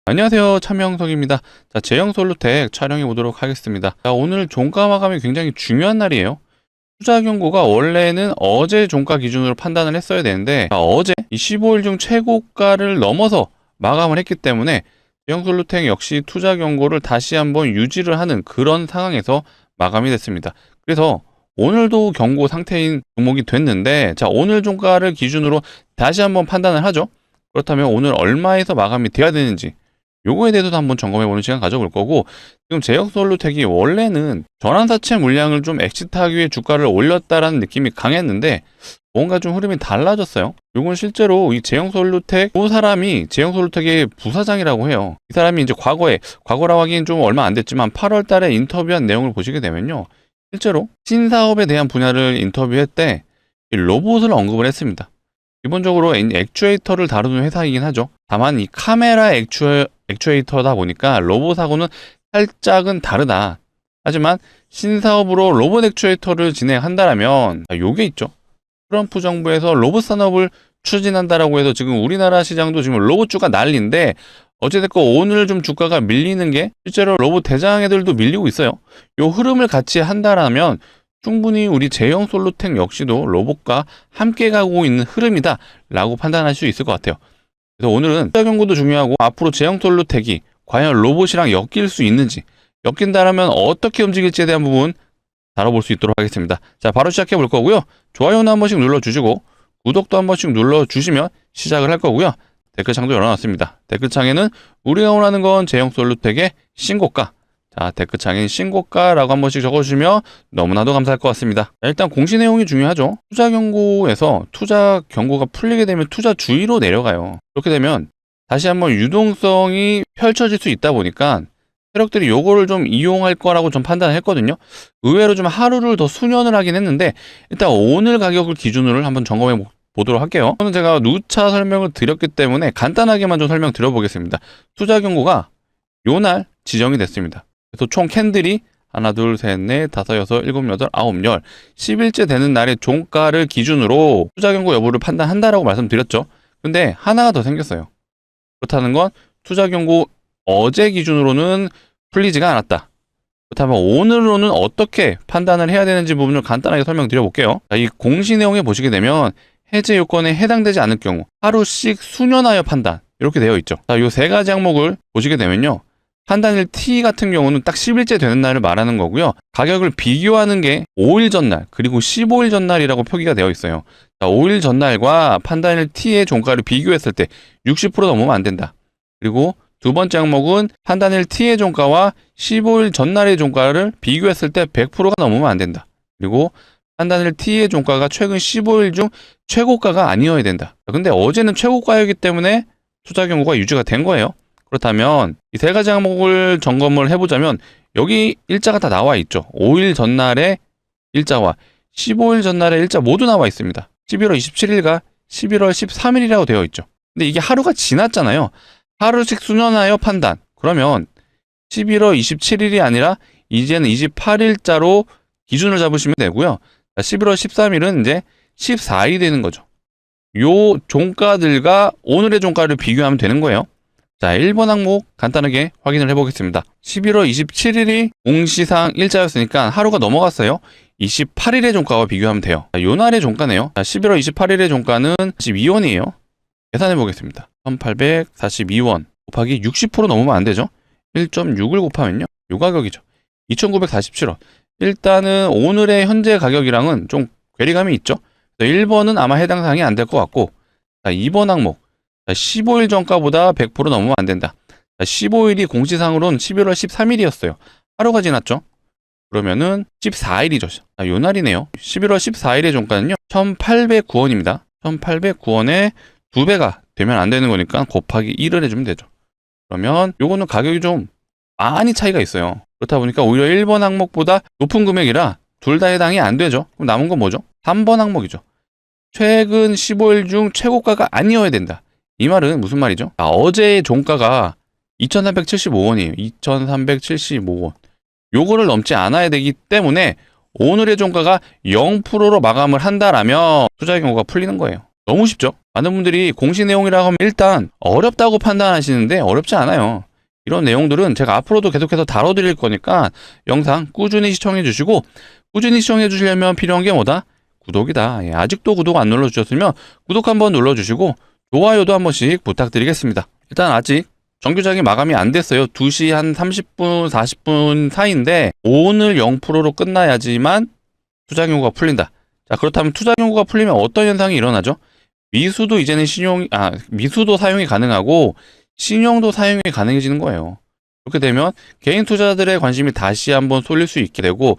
안녕하세요, 차명석입니다. 자, 제형 솔루텍 촬영해 보도록 하겠습니다. 자, 오늘 종가 마감이 굉장히 중요한 날이에요. 투자 경고가 원래는 어제 종가 기준으로 판단을 했어야 되는데, 어제 이 15일 중 최고가를 넘어서 마감을 했기 때문에 제형 솔루텍 역시 투자 경고를 다시 한번 유지를 하는 그런 상황에서 마감이 됐습니다. 그래서 오늘도 경고 상태인 종목이 됐는데, 자, 오늘 종가를 기준으로 다시 한번 판단을 하죠. 그렇다면 오늘 얼마에서 마감이 돼야 되는지, 요거에 대해서도 한번 점검해보는 시간 가져볼 거고, 지금 제형솔루텍이 원래는 전환사채 물량을 좀 엑시트하기 위해 주가를 올렸다라는 느낌이 강했는데 뭔가 좀 흐름이 달라졌어요. 요건 실제로 이 제형솔루텍 그 사람이 제형솔루텍의 부사장이라고 해요. 이 사람이 이제 과거라고 하기엔 좀 얼마 안 됐지만 8월 달에 인터뷰한 내용을 보시게 되면요, 실제로 신사업에 대한 분야를 인터뷰할 때 이 로봇을 언급을 했습니다. 기본적으로 액추에이터를 다루는 회사이긴 하죠. 다만 이 카메라 액추에이터다 보니까 로봇하고는 살짝은 다르다. 하지만 신사업으로 로봇 액추에이터를 진행한다라면 요게 있죠. 트럼프 정부에서 로봇 산업을 추진한다라고 해서 지금 우리나라 시장도 지금 로봇주가 난리인데, 어찌됐건 오늘 좀 주가가 밀리는 게 실제로 로봇 대장애들도 밀리고 있어요. 요 흐름을 같이 한다라면 충분히 우리 제형 솔루텍 역시도 로봇과 함께 가고 있는 흐름이다 라고 판단할 수 있을 것 같아요. 그래서 오늘은 투자 경고도 중요하고 앞으로 제형 솔루텍이 과연 로봇이랑 엮일 수 있는지, 엮인다라면 어떻게 움직일지에 대한 부분 다뤄볼 수 있도록 하겠습니다. 자, 바로 시작해 볼 거고요. 좋아요는 한 번씩 눌러주시고 구독도 한 번씩 눌러주시면 시작을 할 거고요. 댓글창도 열어놨습니다. 댓글창에는 우리가 원하는 건 제형 솔루텍의 신고가, 자, 댓글창에 신고가라고 한 번씩 적어주시면 너무나도 감사할 것 같습니다. 자, 일단 공시 내용이 중요하죠. 투자 경고에서 투자 경고가 풀리게 되면 투자 주의로 내려가요. 그렇게 되면 다시 한번 유동성이 펼쳐질 수 있다 보니까 세력들이 요거를 좀 이용할 거라고 좀 판단을 했거든요. 의외로 좀 하루를 더 수년을 하긴 했는데, 일단 오늘 가격을 기준으로 한번 점검해 보도록 할게요. 저는 제가 누차 설명을 드렸기 때문에 간단하게만 좀 설명드려 보겠습니다. 투자 경고가 요날 지정이 됐습니다. 그래서 총 캔들이 하나, 둘, 셋, 넷, 다섯, 여섯, 일곱, 여덟, 아홉, 열 10일째 되는 날의 종가를 기준으로 투자 경고 여부를 판단한다라고 말씀드렸죠. 근데 하나가 더 생겼어요. 그렇다는 건 투자 경고 어제 기준으로는 풀리지가 않았다. 그렇다면 오늘로는 어떻게 판단을 해야 되는지 부분을 간단하게 설명드려 볼게요. 자, 이 공시 내용에 보시게 되면 해제 요건에 해당되지 않을 경우 하루씩 수년하여 판단, 이렇게 되어 있죠. 자, 요 세 가지 항목을 보시게 되면요, 판단일 T 같은 경우는 딱 10일째 되는 날을 말하는 거고요. 가격을 비교하는 게 5일 전날 그리고 15일 전날이라고 표기가 되어 있어요. 자, 5일 전날과 판단일 T의 종가를 비교했을 때 60% 넘으면 안 된다. 그리고 두 번째 항목은 판단일 T의 종가와 15일 전날의 종가를 비교했을 때 100%가 넘으면 안 된다. 그리고 판단일 T의 종가가 최근 15일 중 최고가가 아니어야 된다. 근데 어제는 최고가였기 때문에 투자 경고가 유지가 된 거예요. 그렇다면 이 세 가지 항목을 점검을 해보자면 여기 일자가 다 나와 있죠. 5일 전날의 일자와 15일 전날의 일자 모두 나와 있습니다. 11월 27일과 11월 13일이라고 되어 있죠. 근데 이게 하루가 지났잖아요. 하루씩 수년하여 판단. 그러면 11월 27일이 아니라 이제는 28일자로 기준을 잡으시면 되고요. 11월 13일은 이제 14일이 되는 거죠. 요 종가들과 오늘의 종가를 비교하면 되는 거예요. 자, 1번 항목 간단하게 확인을 해보겠습니다. 11월 27일이 공시상 일자였으니까 하루가 넘어갔어요. 28일의 종가와 비교하면 돼요. 자, 요 날의 종가네요. 자, 11월 28일의 종가는 42원이에요. 계산해 보겠습니다. 1842원 곱하기 60% 넘으면 안 되죠. 1.6을 곱하면요, 요 가격이죠. 2947원. 일단은 오늘의 현재 가격이랑은 좀 괴리감이 있죠. 1번은 아마 해당 사항이 안 될 것 같고, 자, 2번 항목 15일 전가보다 100% 넘으면 안 된다. 15일이 공시상으로는 11월 13일이었어요. 하루가 지났죠. 그러면은 14일이죠. 요 날이네요. 11월 14일의 종가는요 1809원입니다. 1809원에 2배가 되면 안 되는 거니까 곱하기 1을 해주면 되죠. 그러면 요거는 가격이 좀 많이 차이가 있어요. 그렇다 보니까 오히려 1번 항목보다 높은 금액이라 둘 다 해당이 안 되죠. 그럼 남은 건 뭐죠? 3번 항목이죠. 최근 15일 중 최고가가 아니어야 된다. 이 말은 무슨 말이죠? 어제의 종가가 2,375원이에요. 2,375원. 요거를 넘지 않아야 되기 때문에 오늘의 종가가 0%로 마감을 한다라면 투자 경고가 풀리는 거예요. 너무 쉽죠? 많은 분들이 공시 내용이라고 하면 일단 어렵다고 판단하시는데 어렵지 않아요. 이런 내용들은 제가 앞으로도 계속해서 다뤄드릴 거니까 영상 꾸준히 시청해 주시고, 꾸준히 시청해 주시려면 필요한 게 뭐다? 구독이다. 예, 아직도 구독 안 눌러주셨으면 구독 한번 눌러주시고 좋아요도 한 번씩 부탁드리겠습니다. 일단 아직 정규작이 마감이 안 됐어요. 2시 한 30분, 40분 사이인데 오늘 0%로 끝나야지만 투자경고가 풀린다. 자, 그렇다면 투자경고가 풀리면 어떤 현상이 일어나죠? 미수도 이제는 미수도 사용이 가능하고 신용도 사용이 가능해지는 거예요. 그렇게 되면 개인 투자자들의 관심이 다시 한번 쏠릴 수 있게 되고,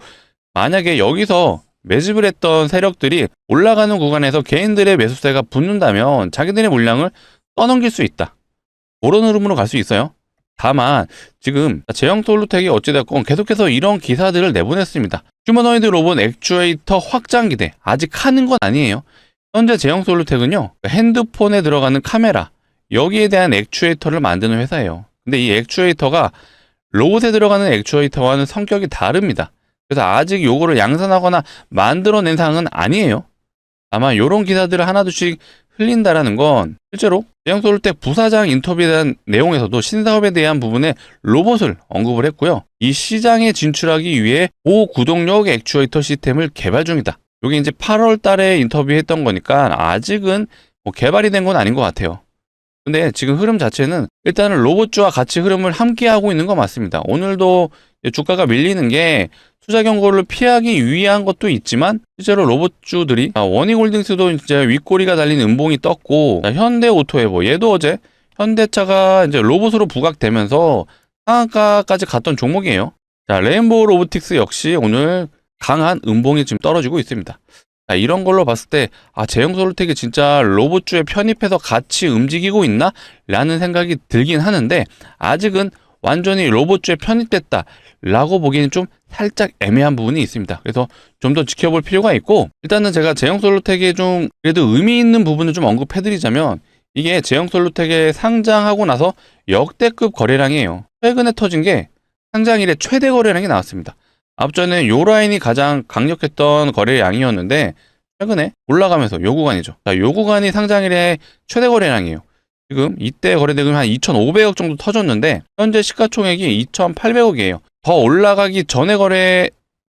만약에 여기서 매집을 했던 세력들이 올라가는 구간에서 개인들의 매수세가 붙는다면 자기들의 물량을 떠넘길 수 있다. 그런 흐름으로 갈 수 있어요. 다만 지금 제형솔루텍이 어찌됐건 계속해서 이런 기사들을 내보냈습니다. 휴머노이드 로봇 액추에이터 확장 기대 아직 하는 건 아니에요. 현재 제형솔루텍은요, 핸드폰에 들어가는 카메라, 여기에 대한 액추에이터를 만드는 회사예요. 근데 이 액추에이터가 로봇에 들어가는 액추에이터와는 성격이 다릅니다. 그래서 아직 요거를 양산하거나 만들어낸 상황은 아니에요. 아마 요런 기사들을 하나둘씩 흘린다라는 건 실제로 제형솔루텍 부사장 인터뷰에 대한 내용에서도 신사업에 대한 부분에 로봇을 언급을 했고요. 이 시장에 진출하기 위해 고구동력 액추에이터 시스템을 개발 중이다. 요게 이제 8월 달에 인터뷰했던 거니까 아직은 뭐 개발이 된 건 아닌 것 같아요. 근데 지금 흐름 자체는 일단은 로봇주와 같이 흐름을 함께 하고 있는 거 맞습니다. 오늘도 주가가 밀리는 게 투자 경고를 피하기 위한 것도 있지만 실제로 로봇주들이 원희홀딩스도 이제 윗꼬리가 달린 음봉이 떴고, 현대오토에버 얘도 어제 현대차가 이제 로봇으로 부각되면서 상한가까지 갔던 종목이에요. 자, 레인보우 로보틱스 역시 오늘 강한 음봉이 지금 떨어지고 있습니다. 자, 이런 걸로 봤을 때 제형솔루텍이 진짜 로봇주에 편입해서 같이 움직이고 있나? 라는 생각이 들긴 하는데 아직은 완전히 로봇주에 편입됐다 라고 보기에는 좀 살짝 애매한 부분이 있습니다. 그래서 좀 더 지켜볼 필요가 있고, 일단은 제가 제형솔루텍에 좀 그래도 의미 있는 부분을 좀 언급해드리자면, 이게 제형솔루텍에 상장하고 나서 역대급 거래량이에요. 최근에 터진 게 상장 이래 최대 거래량이 나왔습니다. 앞전에 요 라인이 가장 강력했던 거래량이었는데 최근에 올라가면서 요 구간이죠. 자, 요 구간이 상장 이래 최대 거래량이에요. 지금 이때 거래대금이 한 2,500억 정도 터졌는데 현재 시가총액이 2,800억이에요. 더 올라가기 전에 거래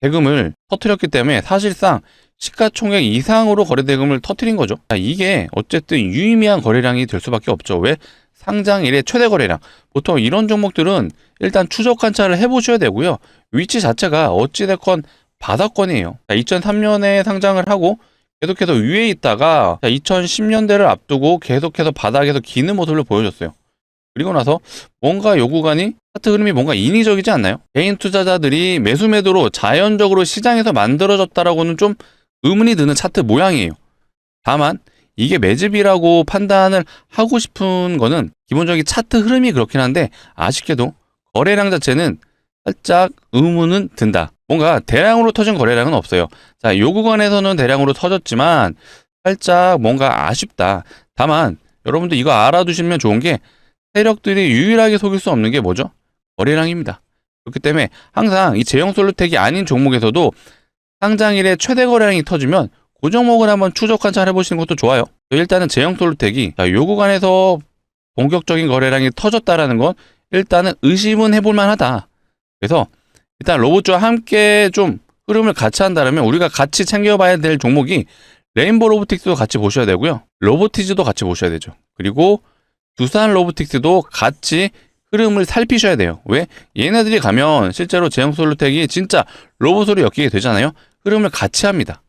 대금을 터뜨렸기 때문에 사실상 시가총액 이상으로 거래 대금을 터뜨린 거죠. 자, 이게 어쨌든 유의미한 거래량이 될 수밖에 없죠. 왜? 상장 이래 최대 거래량. 보통 이런 종목들은 일단 추적 관찰을 해보셔야 되고요. 위치 자체가 어찌됐건 바닥권이에요. 2003년에 상장을 하고 계속해서 위에 있다가 2010년대를 앞두고 계속해서 바닥에서 기는 모습을 보여줬어요. 그리고 나서 뭔가 요 구간이 차트 흐름이 뭔가 인위적이지 않나요? 개인 투자자들이 매수 매도로 자연적으로 시장에서 만들어졌다라고는 좀 의문이 드는 차트 모양이에요. 다만 이게 매집이라고 판단을 하고 싶은 거는 기본적인 차트 흐름이 그렇긴 한데 아쉽게도 거래량 자체는 살짝 의문은 든다. 뭔가 대량으로 터진 거래량은 없어요. 자, 요 구간에서는 대량으로 터졌지만 살짝 뭔가 아쉽다. 다만 여러분들 이거 알아두시면 좋은 게 세력들이 유일하게 속일 수 없는 게 뭐죠? 거래량입니다. 그렇기 때문에 항상 이 제형솔루텍이 아닌 종목에서도 상장일에 최대 거래량이 터지면 그 종목을 한번 추적 관찰해 보시는 것도 좋아요. 일단은 제형솔루텍이 요 구간에서 본격적인 거래량이 터졌다라는 건 일단은 의심은 해볼 만하다. 그래서 일단 로봇주와 함께 좀 흐름을 같이 한다면 우리가 같이 챙겨봐야 될 종목이 레인보우 로보틱스도 같이 보셔야 되고요. 로보티즈도 같이 보셔야 되죠. 그리고 두산 로보틱스도 같이 흐름을 살피셔야 돼요. 왜? 얘네들이 가면 실제로 제형솔루텍이 진짜 로봇으로 엮이게 되잖아요. 흐름을 같이 합니다.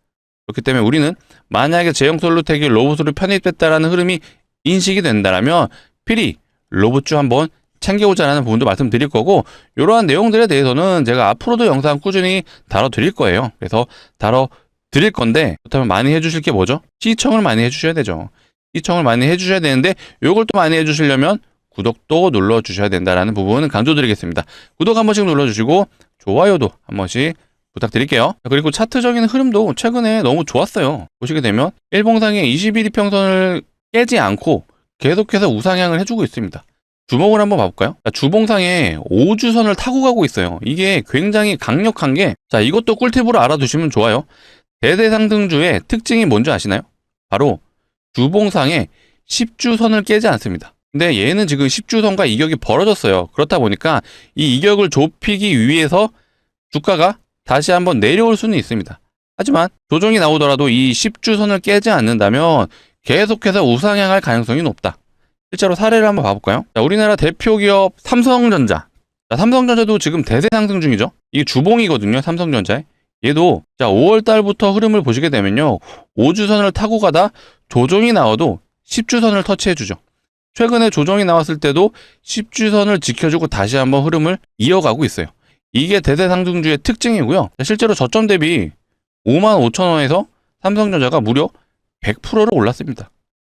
그렇기 때문에 우리는 만약에 제형솔루텍이 로봇으로 편입됐다라는 흐름이 인식이 된다면 필히 로봇주 한번 챙겨오자라는 부분도 말씀드릴 거고, 이러한 내용들에 대해서는 제가 앞으로도 영상 꾸준히 다뤄드릴 거예요. 그래서 다뤄드릴 건데 그렇다면 많이 해주실 게 뭐죠? 시청을 많이 해주셔야 되죠. 시청을 많이 해주셔야 되는데 이걸 또 많이 해주시려면 구독도 눌러주셔야 된다라는 부분은 강조드리겠습니다. 구독 한 번씩 눌러주시고 좋아요도 한 번씩 부탁드릴게요. 그리고 차트적인 흐름도 최근에 너무 좋았어요. 보시게 되면 일봉상의 21이평선을 깨지 않고 계속해서 우상향을 해주고 있습니다. 주목을 한번 봐볼까요? 주봉상에 5주선을 타고 가고 있어요. 이게 굉장히 강력한 게, 자, 이것도 꿀팁으로 알아두시면 좋아요. 대대상승주의 특징이 뭔지 아시나요? 바로 주봉상에 10주선을 깨지 않습니다. 근데 얘는 지금 10주선과 이격이 벌어졌어요. 그렇다 보니까 이 이격을 좁히기 위해서 주가가 다시 한번 내려올 수는 있습니다. 하지만 조정이 나오더라도 이 10주선을 깨지 않는다면 계속해서 우상향할 가능성이 높다. 실제로 사례를 한번 봐볼까요? 자, 우리나라 대표 기업 삼성전자. 자, 삼성전자도 지금 대세 상승 중이죠. 이게 주봉이거든요. 삼성전자에. 얘도 자 5월 달부터 흐름을 보시게 되면요. 5주선을 타고 가다 조정이 나와도 10주선을 터치해주죠. 최근에 조정이 나왔을 때도 10주선을 지켜주고 다시 한번 흐름을 이어가고 있어요. 이게 대세 상승주의 특징이고요. 실제로 저점 대비 55,000원에서 삼성전자가 무려 100%를 올랐습니다.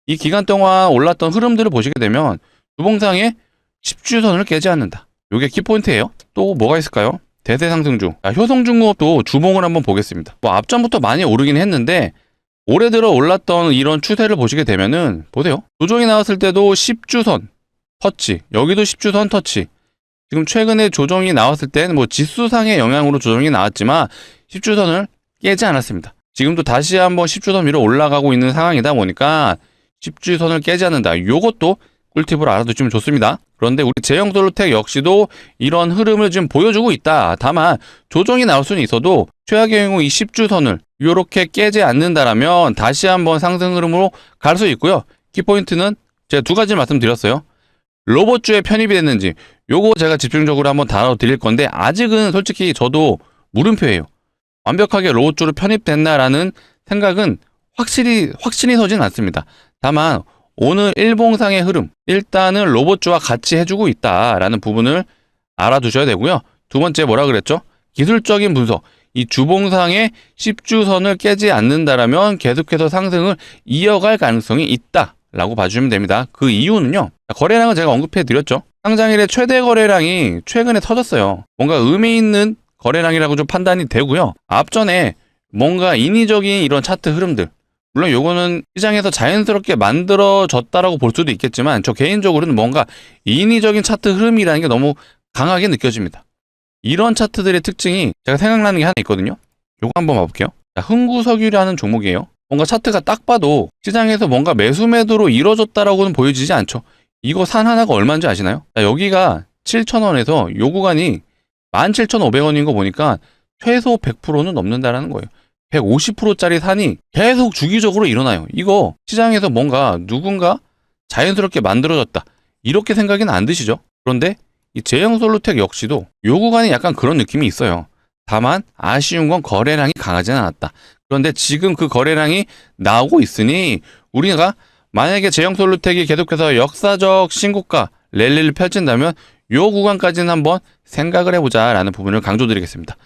이 기간 동안 올랐던 흐름들을 보시게 되면 주봉상에 10주선을 깨지 않는다. 이게 키포인트예요. 또 뭐가 있을까요? 대세 상승주. 효성중공업도 주봉을 한번 보겠습니다. 앞전부터 많이 오르긴 했는데 올해 들어 올랐던 이런 추세를 보시게 되면은 보세요. 조정이 나왔을 때도 10주선 터치, 여기도 10주선 터치. 지금 최근에 조정이 나왔을 때는 뭐 지수상의 영향으로 조정이 나왔지만 10주선을 깨지 않았습니다. 지금도 다시 한번 10주선 위로 올라가고 있는 상황이다 보니까 10주선을 깨지 않는다. 요것도 꿀팁으로 알아두시면 좋습니다. 그런데 우리 제형솔루텍 역시도 이런 흐름을 지금 보여주고 있다. 다만 조정이 나올 수는 있어도 최악의 경우 이 10주선을 이렇게 깨지 않는다라면 다시 한번 상승 흐름으로 갈 수 있고요. 키포인트는 제가 두 가지 말씀드렸어요. 로봇주에 편입이 됐는지 요거 제가 집중적으로 한번 다뤄드릴 건데 아직은 솔직히 저도 물음표예요. 완벽하게 로봇주로 편입됐나라는 생각은 확신이 서진 않습니다. 다만 오늘 일봉상의 흐름, 일단은 로봇주와 같이 해주고 있다라는 부분을 알아두셔야 되고요. 두 번째 뭐라 그랬죠? 기술적인 분석. 이 주봉상의 10주선을 깨지 않는다라면 계속해서 상승을 이어갈 가능성이 있다라고 봐주시면 됩니다. 그 이유는요. 거래량은 제가 언급해 드렸죠. 상장일의 최대 거래량이 최근에 터졌어요. 뭔가 의미 있는 거래량이라고 좀 판단이 되고요. 앞전에 뭔가 인위적인 이런 차트 흐름들, 물론 요거는 시장에서 자연스럽게 만들어졌다라고 볼 수도 있겠지만 저 개인적으로는 뭔가 인위적인 차트 흐름이라는 게 너무 강하게 느껴집니다. 이런 차트들의 특징이 제가 생각나는 게 하나 있거든요. 요거 한번 봐볼게요. 자, 흥구석유라는 종목이에요. 뭔가 차트가 딱 봐도 시장에서 뭔가 매수 매도로 이루어졌다라고는 보여지지 않죠. 이거 산 하나가 얼마인지 아시나요? 자, 여기가 7,000원에서 요 구간이 17,500원인 거 보니까 최소 100%는 넘는다라는 거예요. 150%짜리 산이 계속 주기적으로 일어나요. 이거 시장에서 뭔가 누군가 자연스럽게 만들어졌다. 이렇게 생각은 안 드시죠? 그런데 이 제형솔루텍 역시도 요 구간이 약간 그런 느낌이 있어요. 다만 아쉬운 건 거래량이 강하지는 않았다. 그런데 지금 그 거래량이 나오고 있으니 우리가 만약에 제형솔루텍이 계속해서 역사적 신고가 랠리를 펼친다면 요 구간까지는 한번 생각을 해보자라는 부분을 강조드리겠습니다.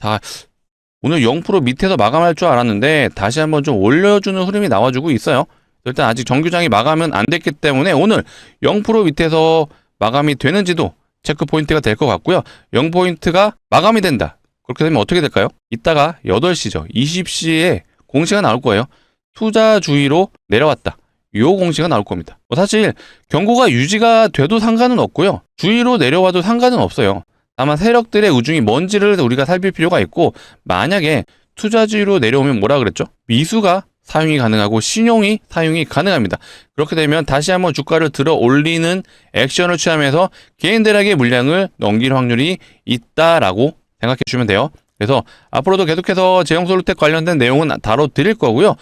자, 오늘 0% 밑에서 마감할 줄 알았는데 다시 한번 좀 올려주는 흐름이 나와주고 있어요. 일단 아직 정규장이 마감은 안 됐기 때문에 오늘 0% 밑에서 마감이 되는지도 체크 포인트가 될 것 같고요. 0포인트가 마감이 된다. 그렇게 되면 어떻게 될까요? 이따가 8시죠. 20시에 공시가 나올 거예요. 투자 주의로 내려왔다. 요 공시가 나올 겁니다. 사실 경고가 유지가 돼도 상관은 없고요. 주의로 내려와도 상관은 없어요. 다만 세력들의 우중이 뭔지를 우리가 살필 필요가 있고 만약에 투자주의로 내려오면 뭐라 그랬죠? 미수가 사용이 가능하고 신용이 사용이 가능합니다. 그렇게 되면 다시 한번 주가를 들어 올리는 액션을 취하면서 개인들에게 물량을 넘길 확률이 있다라고 생각해 주시면 돼요. 그래서 앞으로도 계속해서 제형솔루텍 관련된 내용은 다뤄드릴 거고요.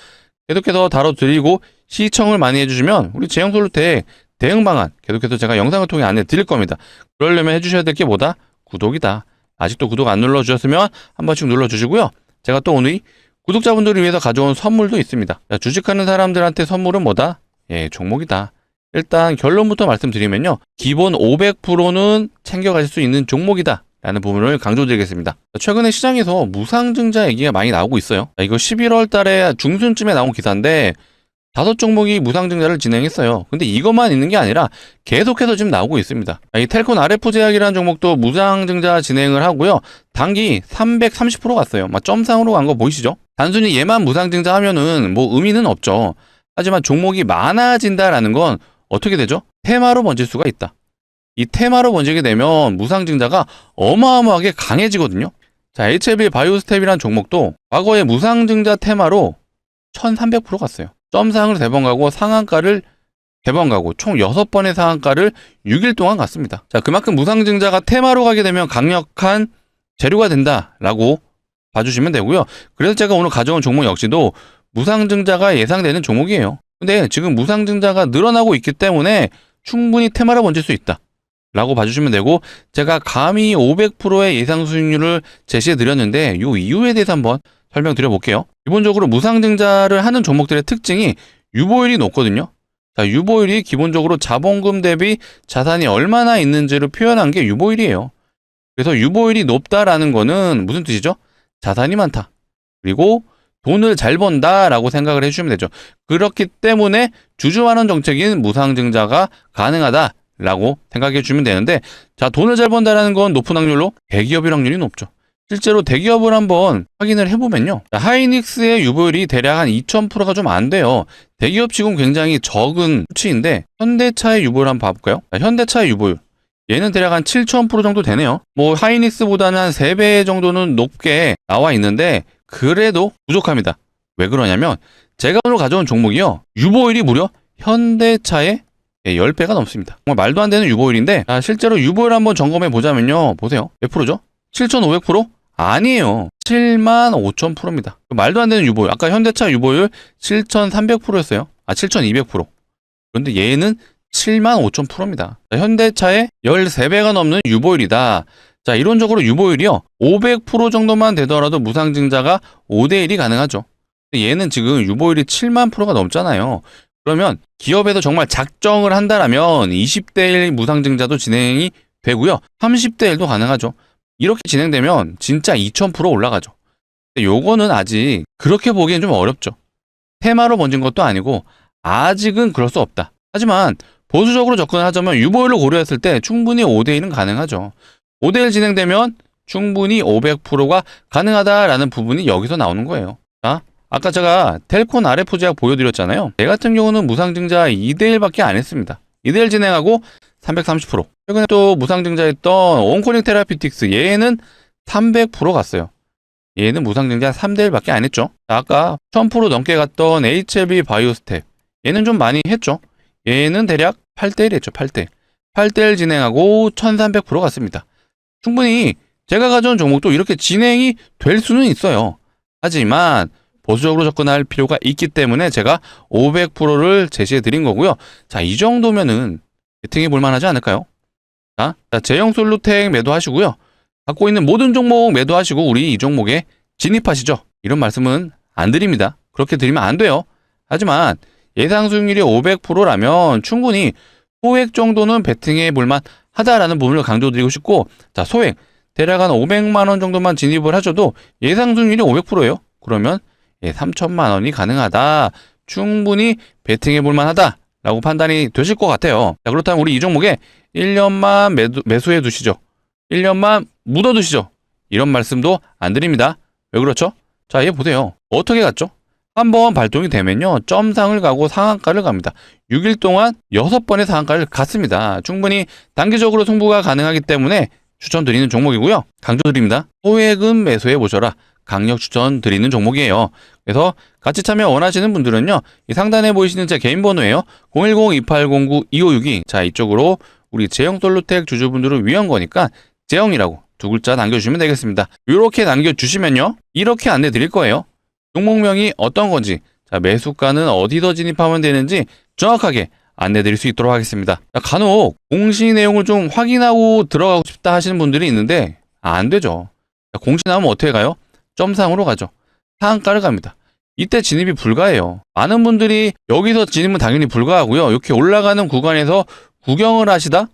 계속해서 다뤄드리고 시청을 많이 해주시면 우리 제형솔루텍 대응 방안 계속해서 제가 영상을 통해 안내 드릴 겁니다. 그러려면 해주셔야 될 게 뭐다? 구독이다. 아직도 구독 안 눌러주셨으면 한 번씩 눌러주시고요. 제가 또 오늘 구독자분들을 위해서 가져온 선물도 있습니다. 자, 주식하는 사람들한테 선물은 뭐다? 예, 종목이다. 일단 결론부터 말씀드리면요. 기본 500%는 챙겨가실 수 있는 종목이다. 라는 부분을 강조드리겠습니다. 최근에 시장에서 무상증자 얘기가 많이 나오고 있어요. 이거 11월 달에 중순쯤에 나온 기사인데 5종목이 무상증자를 진행했어요. 근데 이것만 있는 게 아니라 계속해서 지금 나오고 있습니다. 이 텔콘 RF제약이라는 종목도 무상증자 진행을 하고요. 단기 330% 갔어요. 점상으로 간 거 보이시죠? 단순히 얘만 무상증자 하면은 뭐 의미는 없죠. 하지만 종목이 많아진다라는 건 어떻게 되죠? 테마로 번질 수가 있다. 이 테마로 번지게 되면 무상증자가 어마어마하게 강해지거든요. 자, HLB 바이오스텝이라는 종목도 과거에 무상증자 테마로 1300% 갔어요. 점상으로 대번 가고 상한가를 3번 가고 총 6번의 상한가를 6일 동안 갔습니다. 자, 그만큼 무상증자가 테마로 가게 되면 강력한 재료가 된다라고 봐주시면 되고요. 그래서 제가 오늘 가져온 종목 역시도 무상증자가 예상되는 종목이에요. 근데 지금 무상증자가 늘어나고 있기 때문에 충분히 테마로 번질 수 있다 라고 봐주시면 되고, 제가 감히 500%의 예상 수익률을 제시해 드렸는데 이 이유에 대해서 한번 설명드려 볼게요. 기본적으로 무상증자를 하는 종목들의 특징이 유보율이 높거든요. 자, 유보율이 기본적으로 자본금 대비 자산이 얼마나 있는지를 표현한 게 유보율이에요. 그래서 유보율이 높다라는 거는 무슨 뜻이죠? 자산이 많다. 그리고 돈을 잘 번다라고 생각을 해주시면 되죠. 그렇기 때문에 주주환원 정책인 무상증자가 가능하다라고 생각해 주시면 되는데, 자, 돈을 잘 번다라는 건 높은 확률로 대기업일 확률이 높죠. 실제로 대기업을 한번 확인을 해보면요. 하이닉스의 유보율이 대략 한 2000%가 좀 안 돼요. 대기업 치고는 굉장히 적은 수치인데, 현대차의 유보율 한번 봐볼까요? 자, 현대차의 유보율. 얘는 대략 한 7000% 정도 되네요. 뭐 하이닉스보다는 한 3배 정도는 높게 나와 있는데 그래도 부족합니다. 왜 그러냐면 제가 오늘 가져온 종목이요, 유보율이 무려 현대차의 10배가 넘습니다. 정말 말도 안 되는 유보율인데, 실제로 유보율 한번 점검해 보자면요, 보세요. 몇 프로죠? 7500%? 아니에요. 75000%입니다. 말도 안 되는 유보율. 아까 현대차 유보율 7300%였어요. 7200%. 그런데 얘는 75000%입니다. 현대차의 13배가 넘는 유보율이다. 자, 이론적으로 유보율이요, 500% 정도만 되더라도 무상증자가 5대1이 가능하죠. 얘는 지금 유보율이 7만%가 넘잖아요. 그러면 기업에서 정말 작정을 한다라면 20대1 무상증자도 진행이 되고요, 30대1도 가능하죠. 이렇게 진행되면 진짜 2000% 올라가죠. 근데 요거는 아직 그렇게 보기엔 좀 어렵죠. 테마로 번진 것도 아니고 아직은 그럴 수 없다. 하지만 보수적으로 접근하자면 유보율을 고려했을 때 충분히 5대1은 가능하죠. 5대1 진행되면 충분히 500%가 가능하다라는 부분이 여기서 나오는 거예요. 자, 아까 제가 텔콘 RF 제약 보여드렸잖아요. 얘 같은 경우는 무상증자 2대1밖에 안 했습니다. 2대1 진행하고 330%. 최근에 또 무상증자했던 온코닉 테라피틱스, 얘는 300% 갔어요. 얘는 무상증자 3대1밖에 안 했죠. 자, 아까 1000% 넘게 갔던 HLB 바이오스텝, 얘는 좀 많이 했죠. 얘는 대략 8대1 했죠. 8대1. 8대1 진행하고 1300% 갔습니다. 충분히 제가 가져온 종목도 이렇게 진행이 될 수는 있어요. 하지만 보수적으로 접근할 필요가 있기 때문에 제가 500%를 제시해 드린 거고요. 자, 이 정도면은 베팅해 볼 만하지 않을까요? 자, 제형솔루텍 매도하시고요. 갖고 있는 모든 종목 매도하시고 우리 이 종목에 진입하시죠. 이런 말씀은 안 드립니다. 그렇게 드리면 안 돼요. 하지만 예상 수익률이 500%라면 충분히 소액 정도는 베팅해 볼만 하다라는 부분을 강조드리고 싶고, 자, 소액 대략 한 500만 원 정도만 진입을 하셔도 예상 수익률이 500%예요. 그러면 3천만 원이 가능하다, 충분히 베팅해 볼만 하다 라고 판단이 되실 것 같아요. 자, 그렇다면 우리 이 종목에 1년만 매수해 두시죠. 1년만 묻어 두시죠. 이런 말씀도 안 드립니다. 왜 그렇죠? 자, 얘 보세요. 어떻게 갔죠? 한번 발동이 되면요, 점상을 가고 상한가를 갑니다. 6일 동안 6번의 상한가를 갔습니다. 충분히 단기적으로 승부가 가능하기 때문에 추천드리는 종목이고요. 강조드립니다. 소액은 매수해 보셔라. 강력 추천드리는 종목이에요. 그래서 같이 참여 원하시는 분들은요, 이 상단에 보이시는 제 개인 번호예요. 010-2809-2562. 자, 이쪽으로 우리 제형솔루텍 주주분들을 위한 거니까 제형이라고 2글자 남겨주시면 되겠습니다. 이렇게 남겨주시면요, 이렇게 안내 드릴 거예요. 종목명이 어떤 건지, 자, 매수가는 어디서 진입하면 되는지 정확하게 안내 드릴 수 있도록 하겠습니다. 자, 간혹 공시 내용을 좀 확인하고 들어가고 싶다 하시는 분들이 있는데 안 되죠. 자, 공시 나오면 어떻게 가요? 점상으로 가죠. 상한가를 갑니다. 이때 진입이 불가해요. 많은 분들이 여기서 진입은 당연히 불가하고요, 이렇게 올라가는 구간에서 구경을 하시다,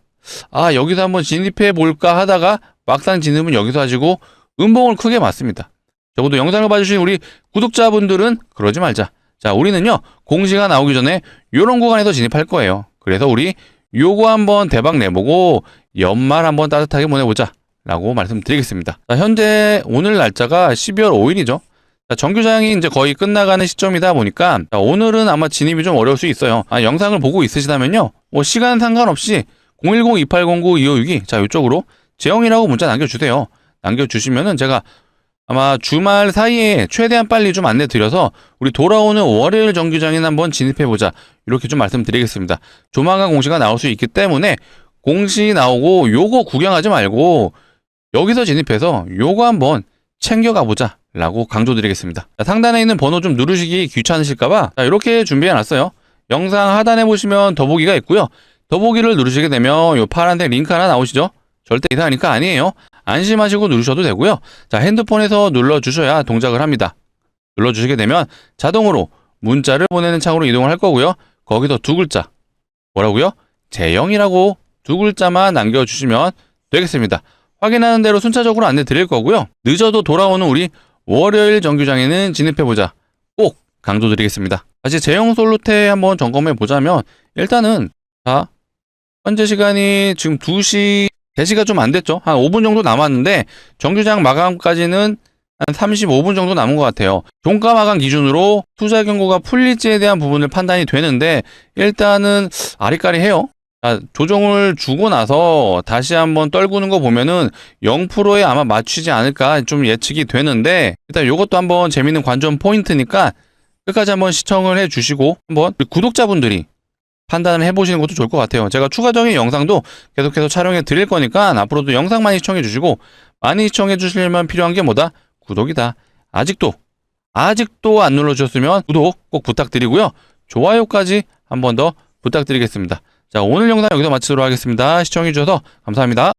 여기서 한번 진입해 볼까 하다가 막상 진입은 여기서 하시고 음봉을 크게 맞습니다. 적어도 영상을 봐주신 우리 구독자분들은 그러지 말자. 자, 우리는요, 공시가 나오기 전에 이런 구간에서 진입할 거예요. 그래서 우리 요거 한번 대박 내보고 연말 한번 따뜻하게 보내보자 라고 말씀드리겠습니다. 자, 현재 오늘 날짜가 12월 5일이죠. 자, 정규장이 이제 거의 끝나가는 시점이다 보니까, 자, 오늘은 아마 진입이 좀 어려울 수 있어요. 영상을 보고 있으시다면요, 뭐 시간 상관없이 010-2809-2562, 자, 이쪽으로 제형이라고 문자 남겨주세요. 남겨주시면은 제가 아마 주말 사이에 최대한 빨리 좀 안내 드려서 우리 돌아오는 월요일 정규장에 한번 진입해보자. 이렇게 좀 말씀드리겠습니다. 조만간 공시가 나올 수 있기 때문에 공시 나오고 요거 구경하지 말고 여기서 진입해서 요거 한번 챙겨가보자 라고 강조드리겠습니다. 자, 상단에 있는 번호 좀 누르시기 귀찮으실까봐 이렇게 준비해놨어요. 영상 하단에 보시면 더보기가 있고요. 더보기를 누르시게 되면 요 파란색 링크 하나 나오시죠? 절대 이상한 링크 아니에요. 안심하시고 누르셔도 되고요. 자, 핸드폰에서 눌러주셔야 동작을 합니다. 눌러주시게 되면 자동으로 문자를 보내는 창으로 이동을 할 거고요. 거기서 두 글자, 뭐라고요? 재영이라고 두 글자만 남겨주시면 되겠습니다. 확인하는 대로 순차적으로 안내 드릴 거고요. 늦어도 돌아오는 우리 월요일 정규장에는 진입해보자. 꼭 강조드리겠습니다. 다시 제형 솔루테 한번 점검해 보자면 일단은 자, 현재 시간이 지금 2시 3시가 좀 안 됐죠. 한 5분 정도 남았는데 정규장 마감까지는 한 35분 정도 남은 것 같아요. 종가 마감 기준으로 투자 경고가 풀릴지에 대한 부분을 판단이 되는데 일단은 아리까리해요. 조정을 주고 나서 다시 한번 떨구는 거 보면은 0%에 아마 맞추지 않을까 좀 예측이 되는데 일단 이것도 한번 재밌는 관전 포인트니까 끝까지 한번 시청을 해 주시고 한번 구독자분들이 판단을 해보시는 것도 좋을 것 같아요. 제가 추가적인 영상도 계속해서 촬영해 드릴 거니까 앞으로도 영상 많이 시청해 주시고 많이 시청해 주시려면 필요한 게 뭐다? 구독이다. 아직도 안 눌러주셨으면 구독 꼭 부탁드리고요. 좋아요까지 한 번 더 부탁드리겠습니다. 자, 오늘 영상 여기서 마치도록 하겠습니다. 시청해 주셔서 감사합니다.